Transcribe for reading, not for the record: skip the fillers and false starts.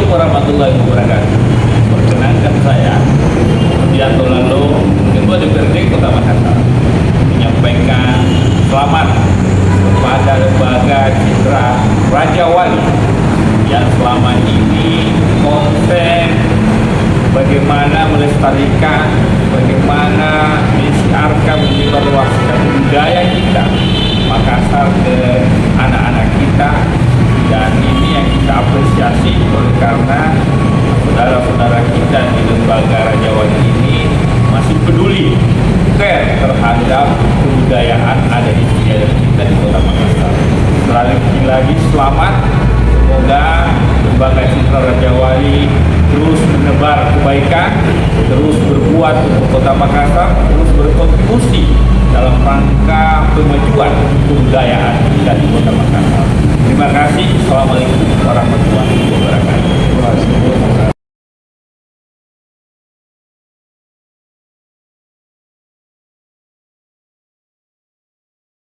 warahmatullahi wabarakatuh. Perkenankan saya, Rudianto Lalo, Ketua DPRD Kota Makassar, menyampaikan selamat kepada lembaga Citra Raja Wali yang selama ini konsen bagaimana melestarikan, bagaimana mensiarkan, menyebarluaskan budaya kita Makassar ke anak-anak kita, dan ini yang kita apresiasi oleh karena saudara-saudara kita di lembaga Raja Wali ini masih peduli care terhadap kebudayaan ada di kita di Kota Makassar. Sekali lagi selamat, semoga lembaga Citra Raja Wali terus menebar kebaikan, terus berbuat untuk Kota Makassar, terus berkontribusi dalam rangka pemajuan kebudayaan kita di Kota Makassar. Terima kasih. Assalamualaikum warahmatullahi wabarakatuh.